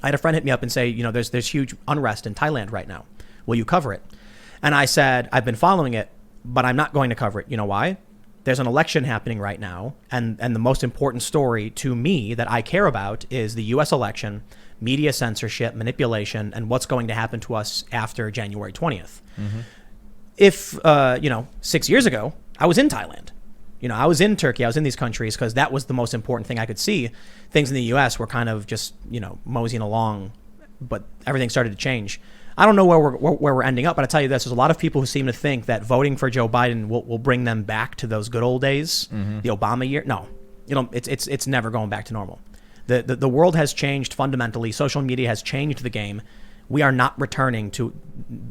I had a friend hit me up and say, there's huge unrest in Thailand right now. Will you cover it? And I said, I've been following it, but I'm not going to cover it. You know why? There's an election happening right now. And the most important story to me that I care about is the U.S. election, media censorship, manipulation, and what's going to happen to us after January 20th. Mm-hmm. If, 6 years ago, I was in Thailand. I was in Turkey. I was in these countries because that was the most important thing I could see. Things in the U.S. were kind of just, moseying along, but everything started to change. I don't know where we're ending up, but I tell you this: there's a lot of people who seem to think that voting for Joe Biden will bring them back to those good old days, the Obama year. No, it's never going back to normal. The world has changed fundamentally. Social media has changed the game. We are not returning to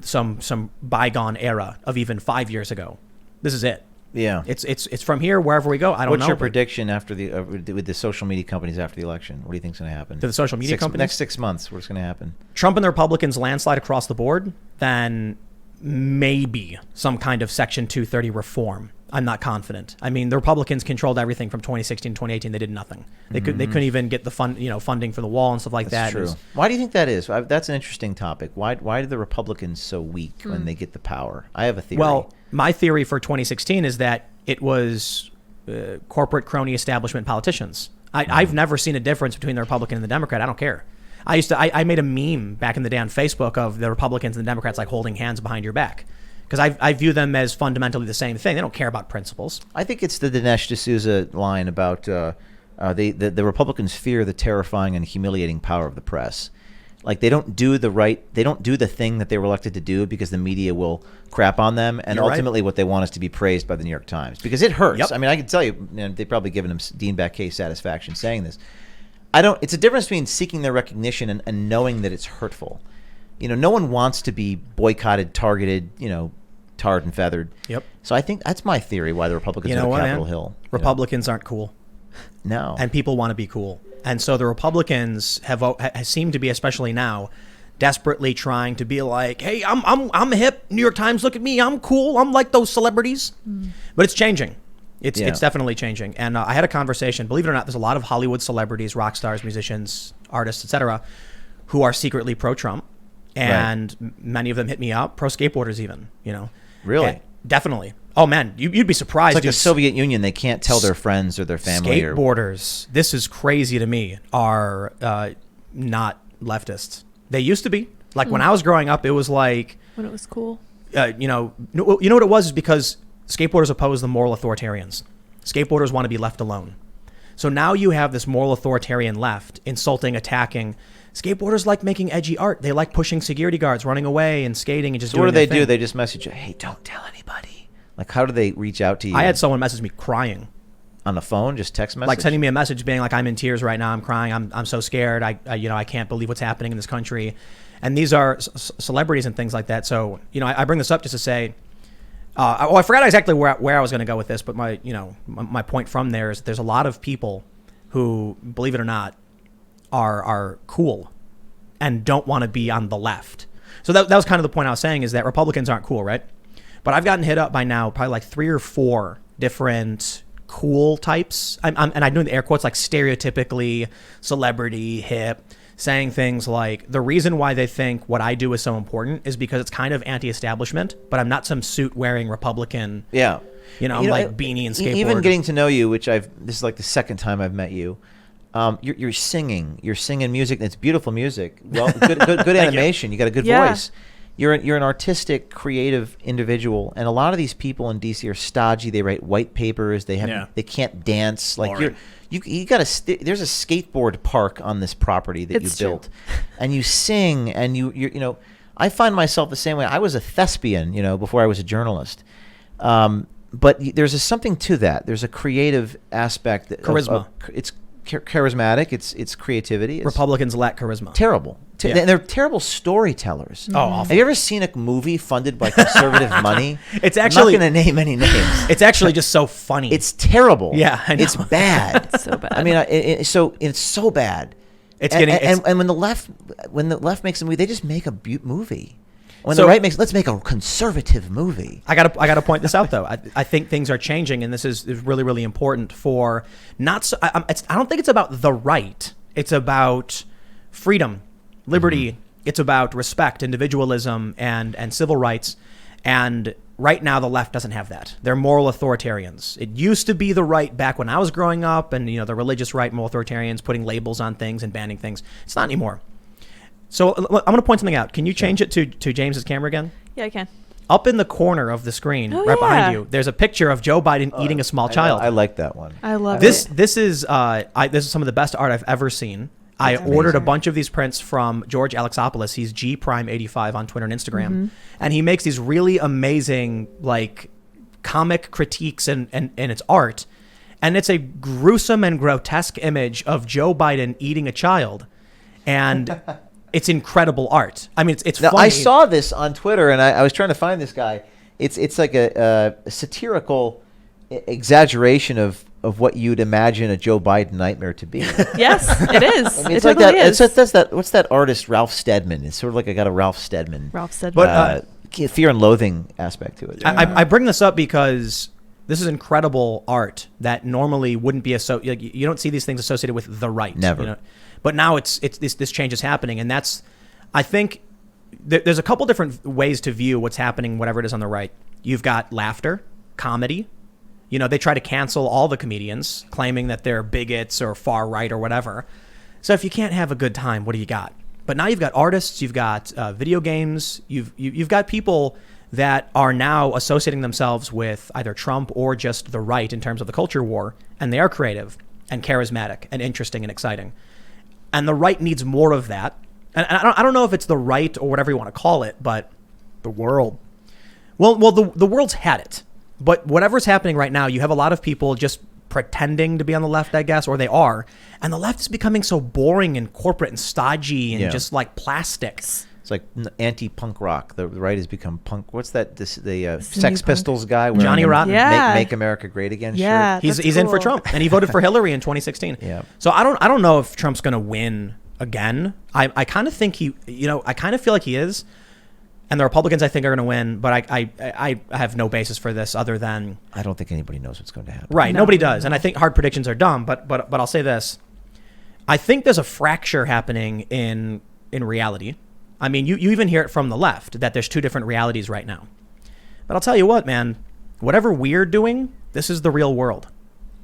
some bygone era of even 5 years ago. This is it. Yeah, it's from here wherever we go. I don't know. What's your prediction after with the social media companies after the election? What do you think's going to happen? To the social media companies? Next 6 months, what's going to happen? Trump and the Republicans landslide across the board, then maybe some kind of Section 230 reform. I'm not confident. I mean, the Republicans controlled everything from 2016 to 2018. They did nothing. They couldn't even get the funding for the wall and stuff like that. That's true. Why do you think that is? That's an interesting topic. Why are the Republicans so weak when they get the power? I have a theory. Well, my theory for 2016 is that it was corporate crony establishment politicians. I've never seen a difference between the Republican and the Democrat. I don't care. I made a meme back in the day on Facebook of the Republicans and the Democrats like holding hands behind your back. Because I view them as fundamentally the same thing. They don't care about principles. I think it's the Dinesh D'Souza line about the Republicans fear the terrifying and humiliating power of the press. Like they don't do the thing that they were elected to do because the media will crap on them, and ultimately what they want is to be praised by the New York Times because it hurts. Yep. I mean, I can tell you, they've probably given him Dean Baquet satisfaction saying this. It's a difference between seeking their recognition and knowing that it's hurtful. No one wants to be boycotted, targeted, tarred and feathered. Yep. So I think that's my theory why the Republicans are Capitol Hill. Republicans aren't cool. No. And people want to be cool. And so the Republicans have seemed to be, especially now, desperately trying to be like, hey, I'm hip. New York Times, look at me. I'm cool. I'm like those celebrities. But it's changing. It's definitely changing. And I had a conversation. Believe it or not, there's a lot of Hollywood celebrities, rock stars, musicians, artists, etc., who are secretly pro-Trump. And many of them hit me up, pro skateboarders even, Really? And definitely. Oh, man, you'd be surprised. It's like the Soviet Union. They can't tell their friends or their family. Skateboarders, this is crazy to me, are not leftists. They used to be. Like when I was growing up, it was like... When it was cool. You know what it was is because skateboarders oppose the moral authoritarians. Skateboarders want to be left alone. So now you have this moral authoritarian left insulting, attacking... Skateboarders like making edgy art. They like pushing security guards, running away and skating and just doing what do they thing. do? They just message you, hey, don't tell anybody. Like, how do they reach out to you? I had someone message me crying. On the phone, just text message? Like sending me a message being like, I'm in tears right now. I'm crying. I'm so scared. I can't believe what's happening in this country. And these are celebrities and things like that. So, I bring this up just to say, I forgot exactly where I was going to go with this, but my point from there is there's a lot of people who, believe it or not, are cool and don't want to be on the left. So that was kind of the point I was saying is that Republicans aren't cool, right? But I've gotten hit up by now probably like 3 or 4 different cool types. And I'm doing the air quotes like stereotypically celebrity, hip, saying things like the reason why they think what I do is so important is because it's kind of anti-establishment, but I'm not some suit wearing Republican. Yeah. I'm like beanie and skateboard. Even getting to know you, which this is like the second time I've met you. You're singing music. It's beautiful music. Well, good animation. You got a good voice. You're an artistic, creative individual, and a lot of these people in DC are stodgy. They write white papers. They can't dance. Like you got there's a skateboard park on this property that you built, and you sing, and you I find myself the same way. I was a thespian, before I was a journalist. But there's something to that. There's a creative aspect. Charisma. It's charismatic. It's creativity. Republicans lack charisma. Terrible. And they're terrible storytellers. Oh, awful. Have you ever seen a movie funded by conservative money? It's actually, I'm not going to name any names. It's actually just so funny. It's terrible. Yeah, I know. It's bad. It's so bad. I mean, it's so bad. And when the left makes a movie, they just make a movie. When the right let's make a conservative movie. I gotta point this out though. I think things are changing, and this is really, really important for not. So, I don't think it's about the right. It's about freedom Liberty, it's about respect, individualism, and civil rights. And right now, the left doesn't have that. They're moral authoritarians. It used to be the right back when I was growing up, and the religious right, moral authoritarians, putting labels on things and banning things. It's not anymore. So I'm going to point something out. Can you change it to James's camera again? Yeah, I can. Up in the corner of the screen, behind you, there's a picture of Joe Biden eating a small child. I like that one. I love this. it. This is some of the best art I've ever seen. I ordered a bunch of these prints from George Alexopoulos. He's GPrime85 on Twitter and Instagram. And he makes these really amazing, like, comic critiques and its art. And it's a gruesome and grotesque image of Joe Biden eating a child. And it's incredible art. I mean, it's now, funny. I saw this on Twitter, and I was trying to find this guy. It's like a satirical exaggeration of what you'd imagine a Joe Biden nightmare to be. Yes, it is. I mean, it's it like totally that. is. That's that. What's that artist, Ralph Steadman? It's sort of like I got a Ralph Steadman. But, fear and loathing aspect to it. I bring this up because this is incredible art that normally wouldn't be you don't see these things associated with the right. Never. But now it's this change is happening, and that's, I think there's a couple different ways to view what's happening, whatever it is on the right. You've got laughter, comedy. They try to cancel all the comedians, claiming that they're bigots or far right or whatever. So if you can't have a good time, what do you got? But now you've got artists, you've got video games, you've got people that are now associating themselves with either Trump or just the right in terms of the culture war, and they are creative and charismatic and interesting and exciting. And the right needs more of that. And I don't know if it's the right or whatever you want to call it, but the world. Well, the world's had it. But whatever's happening right now, you have a lot of people just pretending to be on the left, I guess, or they are. And the left is becoming so boring and corporate and stodgy and just like plastic. It's like anti-punk rock. The right has become punk. What's that? The Sex punk. Pistols guy, wearing Johnny the Rotten. Yeah. Make America Great Again Yeah. shirt. He's in for Trump, and he voted for Hillary in 2016. Yeah. So I don't know if Trump's going to win again. I kind of think I kind of feel like he is. And the Republicans, I think, are going to win, but I have no basis for this other than I don't think anybody knows what's going to happen. right. No, Nobody does, no. and I think hard predictions are dumb. But I'll say this: I think there's a fracture happening in reality. I mean, you even hear it from the left that there's two different realities right now. But I'll tell you what, man, whatever we're doing, this is the real world.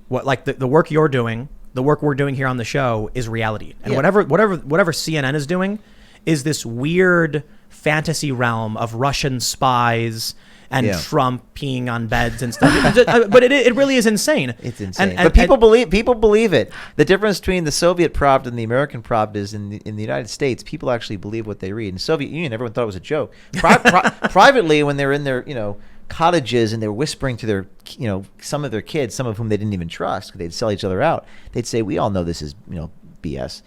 What like the work you're doing, the work we're doing here on the show is reality, and whatever CNN is doing is this weird fantasy realm of Russian spies and Trump peeing on beds and stuff. But it really is insane. It's insane. And but people believe it. The difference between the Soviet Pravda and the American Pravda is in the United States, people actually believe what they read. In the Soviet Union, everyone thought it was a joke. Privately, when they're in their cottages and they're whispering to their some of their kids, some of whom they didn't even trust, they'd sell each other out. They'd say, "We all know this is BS."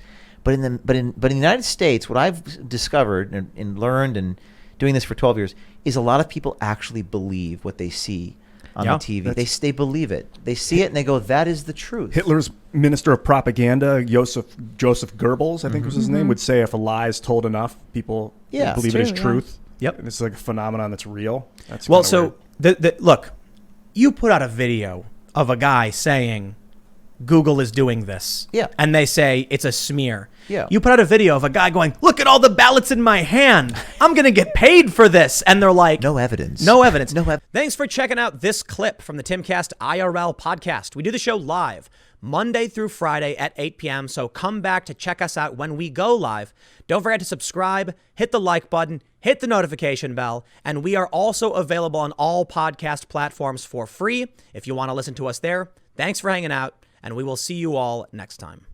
But in the United States, what I've discovered and learned and doing this for 12 years is a lot of people actually believe what they see on the TV. They believe it. They see it and they go, "That is the truth." Hitler's minister of propaganda, Joseph Goebbels, I think was his name, would say if a lie is told enough, people believe it is truth. Yep. And it's like a phenomenon that's real. That's well, kinda so look, you put out a video of a guy saying Google is doing this. Yeah. And they say it's a smear. Yeah. You put out a video of a guy going, "Look at all the ballots in my hand. I'm going to get paid for this." And they're like, No evidence. No evidence. No Thanks for checking out this clip from the Timcast IRL podcast. We do the show live Monday through Friday at 8 p.m. So come back to check us out when we go live. Don't forget to subscribe, hit the like button, hit the notification bell, and we are also available on all podcast platforms for free if you want to listen to us there. Thanks for hanging out, and we will see you all next time.